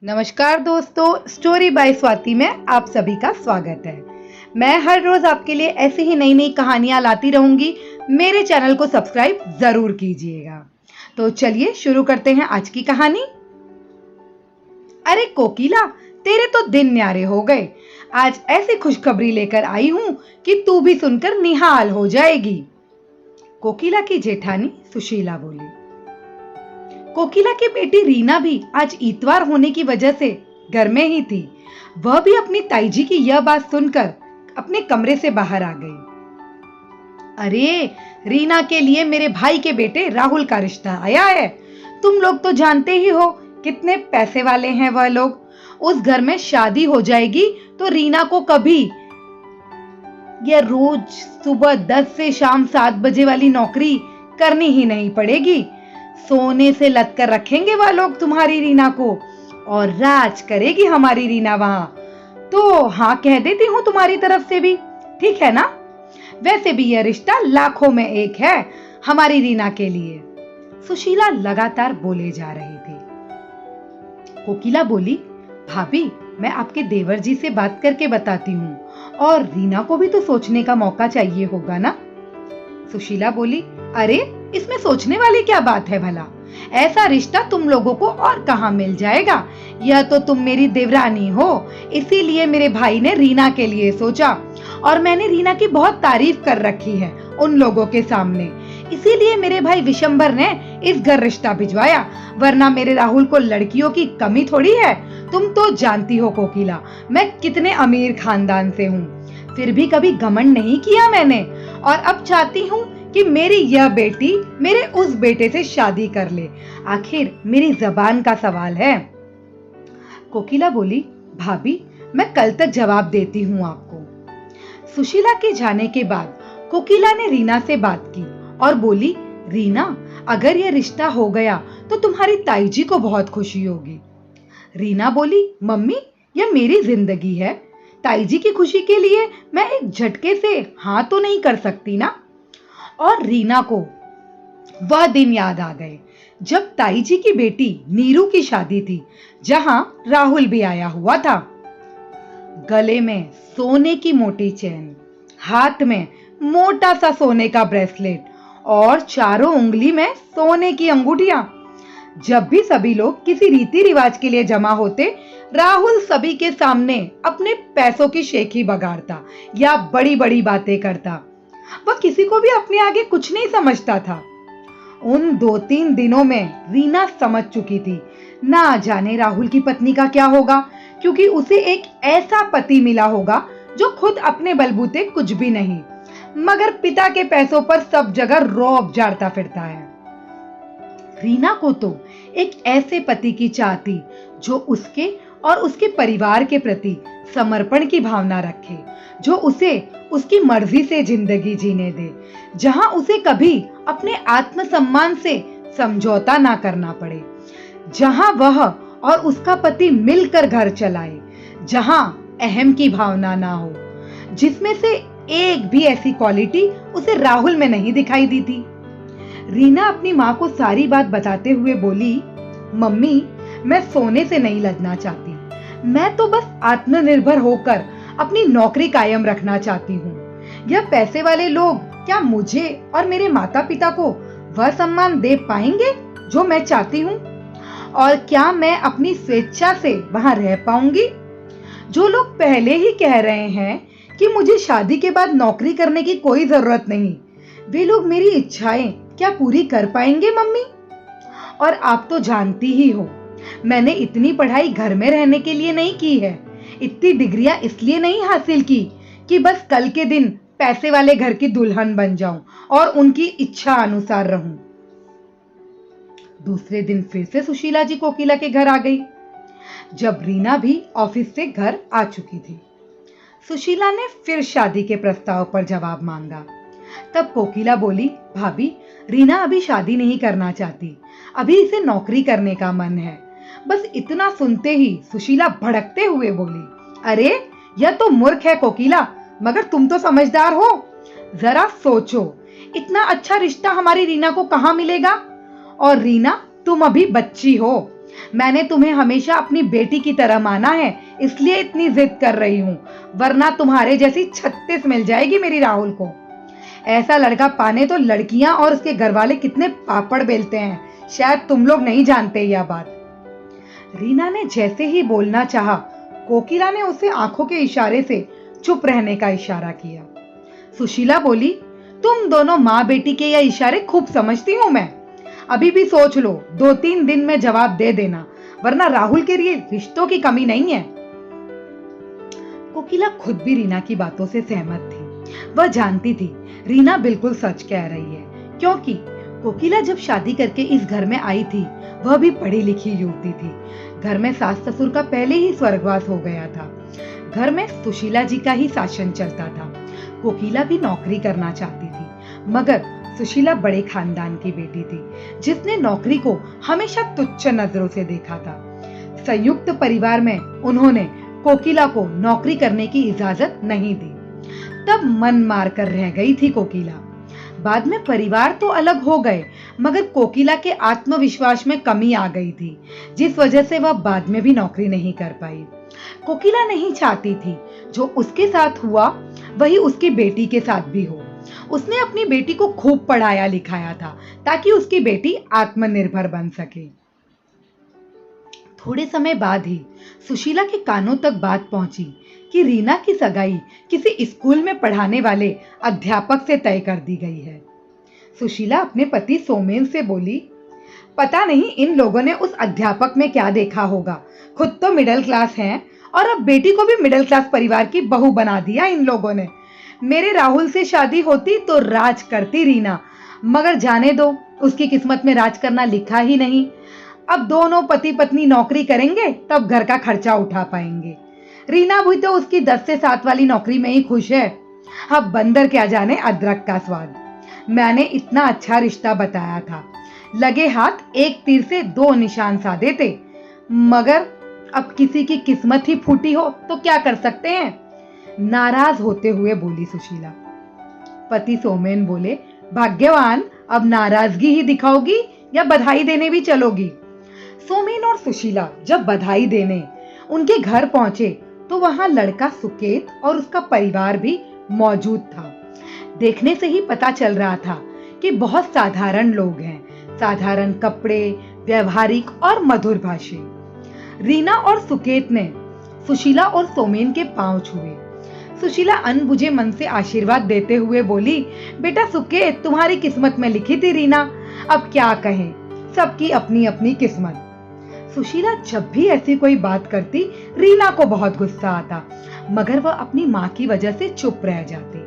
नमस्कार दोस्तों, story by Swati में आप सभी का स्वागत है। मैं हर रोज आपके लिए ऐसी ही नई नई कहानियां लाती रहूंगी। मेरे चैनल को सब्सक्राइब जरूर कीजिएगा। तो चलिए शुरू करते हैं आज की कहानी। अरे कोकिला, तेरे तो दिन न्यारे हो गए। आज ऐसी खुशखबरी लेकर आई हूं कि तू भी सुनकर निहाल हो जाएगी। कोकिला की जेठानी सुशीला बोली। कोकिला की बेटी रीना भी आज इतवार होने की वजह से घर में ही थी। वह भी अपनी ताईजी की यह बात सुनकर अपने कमरे से बाहर आ गई। अरे, रीना के लिए मेरे भाई के बेटे राहुल का रिश्ता आया है। तुम लोग तो जानते ही हो कितने पैसे वाले हैं वह लोग। उस घर में शादी हो जाएगी तो रीना को कभी यह रोज सुबह 10 से शाम 7 बजे वाली नौकरी करनी ही नहीं पड़ेगी। सोने से लद कर रखेंगे वह लोग तुम्हारी रीना को और राज करेगी हमारी रीना वहां। तो हाँ कह देती हूँ तुम्हारी तरफ से भी, ठीक है ना? वैसे भी यह रिश्ता लाखों में एक है हमारी रीना के लिए। सुशीला लगातार बोले जा रही थी। कोकिला बोली, भाभी मैं आपके देवर जी से बात करके बताती हूँ, और रीना को भी तो सोचने का मौका चाहिए होगा ना। सुशीला बोली, अरे इसमें सोचने वाली क्या बात है भला? ऐसा रिश्ता तुम लोगों को और कहाँ मिल जाएगा। यह तो तुम मेरी देवरानी हो, इसीलिए मेरे भाई ने रीना के लिए सोचा, और मैंने रीना की बहुत तारीफ कर रखी है उन लोगों के सामने। इसीलिए मेरे भाई विशंबर ने इस घर रिश्ता भिजवाया, वरना मेरे राहुल को लड़कियों की कमी थोड़ी है। तुम तो जानती हो कोकिला, मैं कितने अमीर खानदान से हूँ, फिर भी कभी घमंड नहीं किया मैंने, और अब चाहती हूँ कि मेरी यह बेटी मेरे उस बेटे से शादी कर ले। आखिर मेरी जबान का सवाल है। कोकिला बोली, भाभी मैं कल तक जवाब देती हूँ आपको। सुशीला के जाने के बाद कोकिला ने रीना से बात की और बोली, रीना अगर यह रिश्ता हो गया तो तुम्हारी ताईजी को बहुत खुशी होगी। रीना बोली, मम्मी यह मेरी जिंदगी है, ताईजी की खुशी के लिए मैं एक झटके से हाँ तो नहीं कर सकती ना। और रीना को वह दिन याद आ गए जब ताईजी की बेटी नीरू की शादी थी, जहां राहुल भी आया हुआ था। गले में सोने की मोटी चेन, हाथ में मोटा सा सोने का ब्रेसलेट और चारों उंगली में सोने की अंगूठियां। जब भी सभी लोग किसी रीति रिवाज के लिए जमा होते, राहुल सभी के सामने अपने पैसों की शेखी बगाड़ता या बड़ी बड़ी बातें करता। वह किसी को भी अपने आगे कुछ नहीं समझता था। उन 2-3 दिनों में रीना समझ चुकी थी, ना जाने राहुल की पत्नी का क्या होगा, क्योंकि उसे एक ऐसा पति मिला होगा जो खुद अपने बलबूते कुछ भी नहीं, मगर पिता के पैसों पर सब जगह रौब झाड़ता फिरता है। रीना को तो एक ऐसे पति की चाह थी जो उसके और उसके परिवार के प्रति समर्पण की भावना रखे, जो उसे उसकी मर्जी से जिंदगी जीने दे, जहां उसे कभी अपने आत्मसम्मान से समझौता ना करना पड़े, जहां वह और उसका पति मिलकर घर चलाए, जहां अहम की भावना ना हो, जिसमें से एक भी ऐसी क्वालिटी उसे राहुल में नहीं दिखाई दी थी। रीना अपनी माँ को सारी बात बताते हुए बोली, मम्मी मैं सोने से नहीं लदना चाहती, मैं तो बस आत्मनिर्भर होकर अपनी नौकरी कायम रखना चाहती हूँ। यह पैसे वाले लोग क्या मुझे और मेरे माता पिता को वह सम्मान दे पाएंगे जो मैं चाहती हूँ? और क्या मैं अपनी स्वेच्छा से वहां रह पाऊंगी? जो लोग पहले ही कह रहे हैं कि मुझे शादी के बाद नौकरी करने की कोई जरूरत नहीं, वे लोग मेरी इच्छाएं क्या पूरी कर पाएंगे मम्मी? और आप तो जानती ही हो, मैंने इतनी पढ़ाई घर में रहने के लिए नहीं की है, इतनी डिग्रियां इसलिए नहीं हासिल की कि बस कल के दिन पैसे वाले घर की दुल्हन बन जाऊं और उनकी इच्छा अनुसार रहूं। दूसरे दिन फिर से सुशीला जी कोकिला के घर आ गई, जब रीना भी ऑफिस से घर आ चुकी थी। सुशीला ने फिर शादी के प्रस्ताव पर जवाब मांगा। तब कोकिला बोली, भाभी रीना अभी शादी नहीं करना चाहती, अभी इसे नौकरी करने का मन है। बस इतना सुनते ही सुशीला भड़कते हुए बोली, अरे यह तो मूर्ख है कोकिला, मगर तुम तो समझदार हो। जरा सोचो, इतना अच्छा रिश्ता हमारी रीना को कहाँ मिलेगा? और रीना तुम अभी बच्ची हो, मैंने तुम्हें हमेशा अपनी बेटी की तरह माना है, इसलिए इतनी जिद कर रही हूं, वरना तुम्हारे जैसी 36 मिल जाएगी मेरी राहुल को। ऐसा लड़का पाने तो लड़कियां और उसके घर वाले कितने पापड़ बेलते हैं, शायद तुम लोग नहीं जानते यह बात। रीना ने जैसे ही बोलना चाहा, कोकिला ने उसे आंखों के इशारे से चुप रहने का इशारा किया। सुशीला बोली, तुम दोनों माँ बेटी के ये इशारे खूब समझती हूं मैं। अभी भी सोच लो, 2-3 दिन में जवाब दे देना, वरना राहुल के लिए रिश्तों की कमी नहीं है। कोकिला खुद भी रीना की बातों से सहमत थी। वह जानती थी रीना बिल्कुल सच कह रही है, क्योंकि कोकिला जब शादी करके इस घर में आई थी, वह भी पढ़ी लिखी युवती थी। घर में सास ससुर का पहले ही स्वर्गवास हो गया था। घर में सुशीला जी का ही शासन चलता था। कोकिला भी नौकरी करना चाहती थी, मगर सुशीला बड़े खानदान की बेटी थी, जिसने नौकरी को हमेशा तुच्छ नजरों से देखा था। संयुक्त परिवार में उन्होंने कोकिला को नौकरी करने की इजाजत नहीं दी। तब मन मार कर रह गई थी कोकिला। बाद में परिवार तो अलग हो गए, मगर कोकिला के आत्मविश्वास में कमी आ गई थी, जिस वजह से वह बाद में भी नौकरी नहीं कर पाई। कोकिला नहीं चाहती थी जो उसके साथ हुआ वही उसकी बेटी के साथ भी हो। उसने अपनी बेटी को खूब पढ़ाया लिखाया था, ताकि उसकी बेटी आत्मनिर्भर बन सके। थोड़े समय बाद ही सुशीला के कानों तक बात पहुंची कि रीना की सगाई किसी स्कूल में पढ़ाने वाले अध्यापक से तय कर दी गई है। सुशीला अपने पति सोमेन से बोली, पता नहीं इन लोगों ने उस अध्यापक में क्या देखा होगा। खुद तो मिडिल क्लास हैं और अब बेटी को भी मिडिल क्लास परिवार की बहू बना दिया इन लोगों ने। मेरे राहुल से शादी होती तो राज करती रीना, मगर जाने दो, उसकी किस्मत में राज करना लिखा ही नहीं। अब दोनों पति पत्नी नौकरी करेंगे तब घर का खर्चा उठा पाएंगे। रीना भी तो उसकी 10 से 7 वाली नौकरी में ही खुश है। अब बंदर क्या जाने अदरक का स्वाद। मैंने इतना अच्छा रिश्ता बताया था, लगे हाथ एक तीर से 2 निशान साधे थे, मगर अब किसी की किस्मत ही फूटी हो तो क्या कर सकते हैं। नाराज होते हुए बोली सुशीला। पति सोमेन बोले, भाग्यवान, अब नाराजगी ही दिखाओगी या बधाई देने भी चलोगी। सोमेन और सुशीला जब बधाई देने उनके घर पहुंचे तो वहां लड़का सुकेत और उसका परिवार भी मौजूद था। देखने से ही पता चल रहा था कि बहुत साधारण लोग हैं, साधारण कपड़े, व्यवहारिक और मधुर भाषी। रीना और सुकेत ने सुशीला और सोमेन के पांव छुए। सुशीला अनबुझे मन से आशीर्वाद देते हुए बोली, बेटा सुकेत, तुम्हारी किस्मत में लिखी थी रीना, अब क्या कहें, सबकी अपनी अपनी किस्मत। सुशीला जब भी ऐसी कोई बात करती, रीना को बहुत गुस्सा आता, मगर वह अपनी माँ की वजह से चुप रह जाती।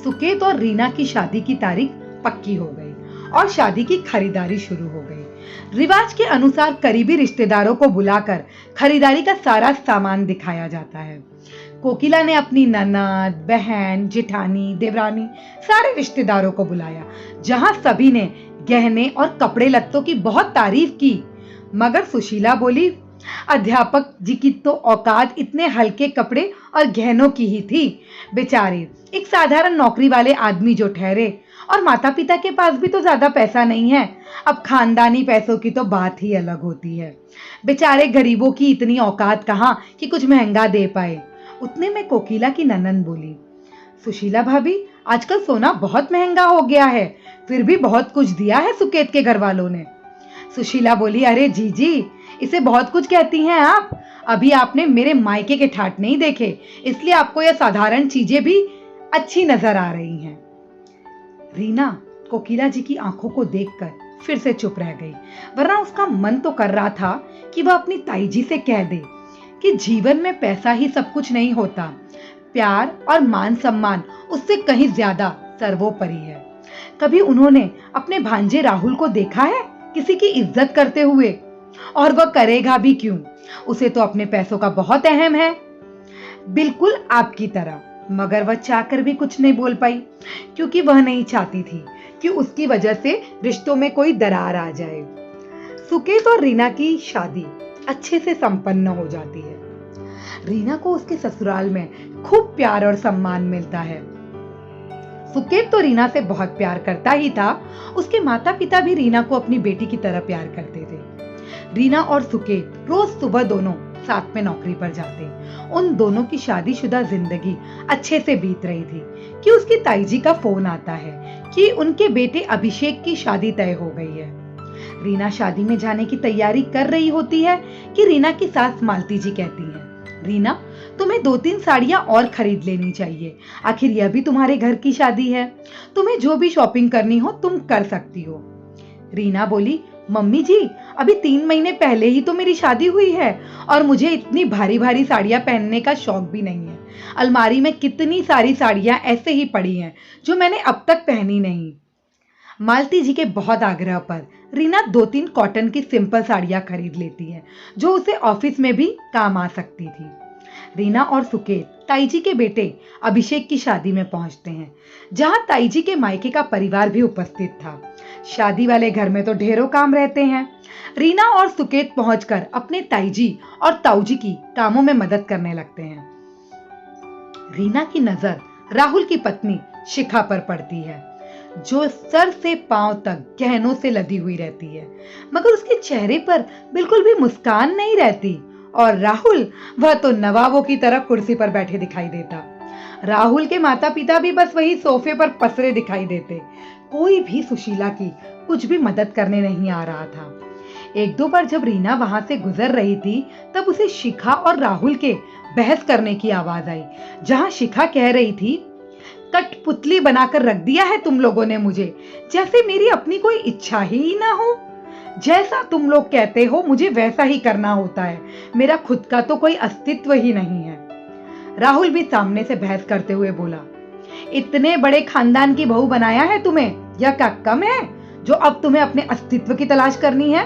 सुकेत और रीना की शादी की तारीख पक्की हो गई और शादी की खरीदारी शुरू हो गई। रिवाज के अनुसार करीबी रिश्तेदारों को बुलाकर खरीदारी का सारा सामान दिखाया जाता है। कोकिला ने अपनी ननद, बहन, जेठानी, देवरानी, सारे रिश्तेदारों को बुलाया, जहां सभी ने गहने और कपड़े लत्तों की बहुत तारीफ की। मगर सुशीला बोली, अध्यापक जी की तो औकात इतने हल्के कपड़े और गहनों की ही थी। बेचारे एक साधारण नौकरी वाले आदमी जो ठहरे, और माता पिता के पास भी तो ज्यादा पैसा नहीं है। अब खानदानी पैसों की तो बात ही अलग होती है। बेचारे गरीबों की इतनी औकात कहाँ कि कुछ महंगा दे पाए। उतने में कोकिला की ननंद बोली, सुशीला भाभी, आजकल सोना बहुत महंगा हो गया है, फिर भी बहुत कुछ दिया है सुकेत के घर वालों ने। सुशीला बोली, अरे जीजी, इसे बहुत कुछ कहती हैं आप। अभी आपने मेरे मायके के ठाट नहीं देखे, इसलिए आपको यह साधारण चीजें भी अच्छी नजर आ रही हैं। रीना कोकिला जी की आंखों को देखकर फिर से चुप रह गई, वरना उसका मन तो कर रहा था कि वह अपनी ताई जी से कह दे कि जीवन में पैसा ही सब कुछ नहीं होता, प्यार और मान सम्मान उससे कहीं ज्यादा सर्वोपरि है। कभी उन्होंने अपने भांजे राहुल को देखा है किसी की इज्जत करते हुए? और वह करेगा भी क्यों? उसे तो अपने पैसों का बहुत अहम है, बिल्कुल आपकी तरह। मगर वह चाहकर भी कुछ नहीं बोल पाई, क्योंकि वह नहीं चाहती थी कि उसकी वजह से रिश्तों में कोई दरार आ जाए। सुकेत और रीना की शादी अच्छे से संपन्न हो जाती है। रीना को उसके ससुराल में खूब प्यार और सम्मान मिलता है। सुकेत तो रीना से बहुत प्यार करता ही था, उसके माता पिता भी रीना को अपनी बेटी की तरह प्यार करते थे। रीना और सुकेत रोज सुबह दोनों साथ में नौकरी पर जाते। उन दोनों की शादीशुदा जिंदगी अच्छे से बीत रही थी कि उसकी ताई जी का फोन आता है कि उनके बेटे अभिषेक की शादी तय हो गई है। रीना शादी में जाने की तैयारी कर रही होती है कि रीना की सास मालती जी कहती हैं, रीना तुम्हें 2-3 साड़ियां और खरीद लेनी चाहिए, आखिर यह भी तुम्हारे घर की शादी है, तुम्हें जो भी शॉपिंग करनी हो तुम कर सकती हो। रीना बोली, मम्मी जी अभी 3 महीने पहले ही तो मेरी शादी हुई है और मुझे इतनी भारी भारी साड़ियां पहनने का शौक भी नहीं है। अलमारी में कितनी सारी साड़ियां ऐसे ही पड़ी हैं जो मैंने अब तक पहनी नहीं। मालती जी के बहुत आग्रह पर रीना 2-3 कॉटन की सिंपल साड़ियां खरीद लेती है जो उसे ऑफिस में भी काम आ सकती थी। रीना और सुकेत ताई जी के बेटे अभिषेक की शादी में पहुंचते हैं, जहां ताई जी के मायके का परिवार भी उपस्थित था। शादी वाले घर में तो ढेरों काम रहते हैं। रीना और सुकेत पहुंचकर अपने ताई जी और ताऊ जी की कामों में मदद करने लगते हैं। रीना की नजर राहुल की पत्नी शिखा पर पड़ती है, जो सर से पांव तक गहनों से लदी हुई रहती है, मगर उसके चेहरे पर बिल्कुल भी मुस्कान नहीं रहती। और राहुल, वह तो नवाबों की तरह कुर्सी पर बैठे दिखाई देता। राहुल के माता पिता भी बस वही सोफे पर पसरे दिखाई देते। कोई भी सुशीला की कुछ भी मदद करने नहीं आ रहा था। 1-2 बार जब रीना वहां से गुजर रही थी तब उसे शिखा और राहुल के बहस करने की आवाज आई, जहां शिखा कह रही थी, कठपुतली बनाकर रख दिया है तुम लोगों ने मुझे, जैसे मेरी अपनी कोई इच्छा ही ना हो। जैसा तुम लोग कहते हो मुझे वैसा ही करना होता है, मेरा खुद का तो कोई अस्तित्व ही नहीं है। राहुल भी सामने से बहस करते हुए बोला, इतने बड़े खानदान की बहू बनाया है तुम्हें, यह क्या कम है जो अब तुम्हें अपने अस्तित्व की तलाश करनी है।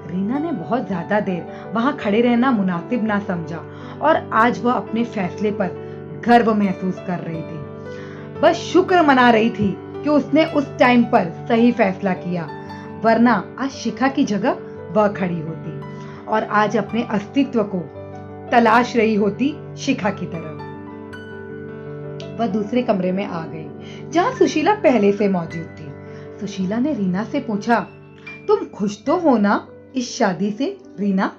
रीना ने बहुत ज्यादा देर वहां खड़े रहना मुनासिब ना समझा और आज वह अपने फैसले पर गर्व महसूस कर रही थी। बस शुक्र मना रही थी कि उसने उस टाइम पर सही फैसला किया, वरना आज शिखा की जगह वह खड़ी होती और आज अपने अस्तित्व को तलाश रही होती शिखा की तरह। वह दूसरे कमरे में आ गई जहां सुशीला पहले से मौजूद थी। सुशीला ने रीना से पूछा, तुम खुश तो हो ना इस शादी से रीना?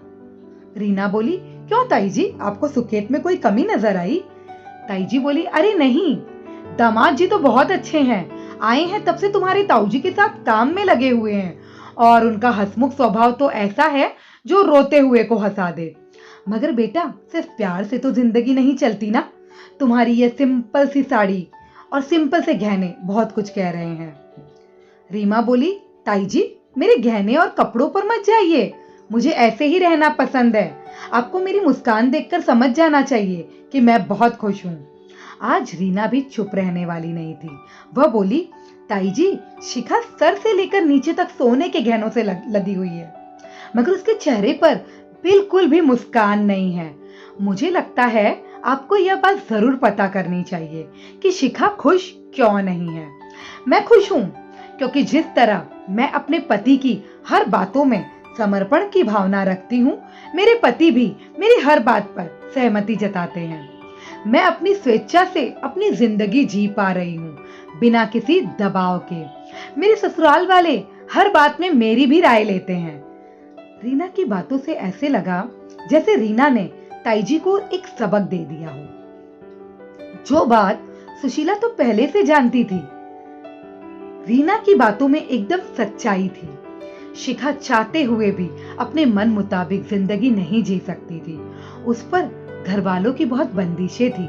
रीना बोली, क्यों ताई जी, आपको सुकेत में कोई कमी नजर आई? ताई जी बोली, अरे नहीं, दामाद जी तो बहुत अच्छे हैं, आए हैं तब से तुम्हारे ताऊ जी के साथ काम में लगे हुए हैं और उनका हंसमुख स्वभाव तो ऐसा है जो रोते हुए को हंसा दे। मगर बेटा, सिर्फ प्यार से तो जिंदगी नहीं चलती ना। तुम्हारी ये सिंपल सी साड़ी और सिंपल से गहने बहुत कुछ कह रहे हैं। रीमा बोली, ताई जी मेरे गहने और कपड़ों पर मत जाइए, मुझे ऐसे ही रहना पसंद है। आपको मेरी मुस्कान देखकर समझ जाना चाहिए कि मैं बहुत खुश हूँ। आज रीना भी चुप रहने वाली नहीं थी। वह बोली, ताई जी शिखा सर से लेकर नीचे तक सोने के गहनों से लदी हुई है, मगर उसके चेहरे पर बिल्कुल भी मुस्कान नहीं है। मुझे लगता है आपको यह बात जरूर पता करनी चाहिए कि शिखा खुश क्यों नहीं है। मैं खुश हूँ क्योंकि जिस तरह मैं अपने पति की हर बातों में समर्पण की भावना रखती हूँ, मेरे पति भी मेरी हर बात पर सहमति जताते हैं। मैं अपनी स्वेच्छा से अपनी जिंदगी जी पा रही हूँ, बिना किसी दबाव के। मेरे ससुराल वाले हर बात में मेरी भी राय लेते हैं। रीना की बातों से ऐसे लगा जैसे रीना ने ताई जी को एक सबक दे दिया हो। जो बात सुशीला तो पहले से जानती थी, रीना की बातों में एकदम सच्चाई थी। शिखा चाहते हुए भी अपने मन मुताबिक जिंदगी नहीं जी सकती थी। उस पर घर वालों की बहुत बंदिशें थी।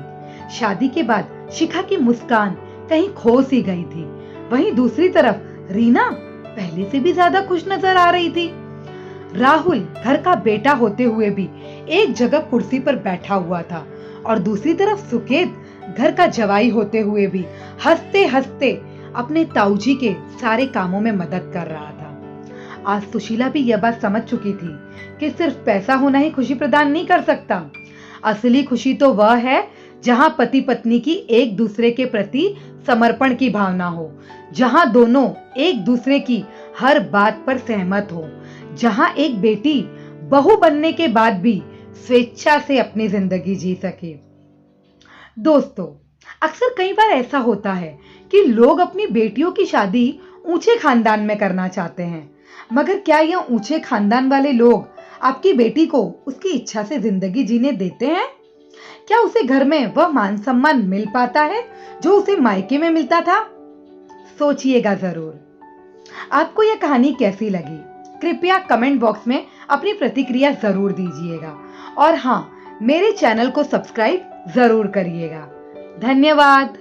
शादी के बाद शिखा की मुस्कान कहीं खो सी गई थी। वहीं दूसरी तरफ रीना पहले से भी ज्यादा खुश नजर आ रही थी। राहुल घर का बेटा होते हुए भी एक जगह कुर्सी पर बैठा हुआ था और दूसरी तरफ सुकेत घर का जवाई होते हुए भी हंसते हंसते अपने ताऊ जी के सारे कामों में मदद कर रहा था। आज सुशीला भी यह बात समझ चुकी थी कि सिर्फ पैसा होना ही खुशी प्रदान नहीं कर सकता। असली खुशी तो वह है जहां पति पत्नी की एक दूसरे के प्रति समर्पण की भावना हो, जहां दोनों एक दूसरे की हर बात पर सहमत हो, जहां एक बेटी बहू बनने के बाद भी स्वेच्छा से अपनी जिंदगी जी सके। दोस्तों, अक्सर कई बार ऐसा होता है कि लोग अपनी बेटियों की शादी ऊंचे खानदान में करना चाहते हैं, मगर क्या यह ऊंचे खानदान वाले लोग आपकी बेटी को उसकी इच्छा से जिंदगी जीने देते हैं? क्या उसे घर में वह मान सम्मान मिल पाता है जो उसे मायके में मिलता था? सोचिएगा जरूर। आपको यह कहानी कैसी लगी? कृपया कमेंट बॉक्स में अपनी प्रतिक्रिया जरूर दीजिएगा और हाँ, मेरे चैनल को सब्सक्राइब जरूर करिएगा। धन्यवाद।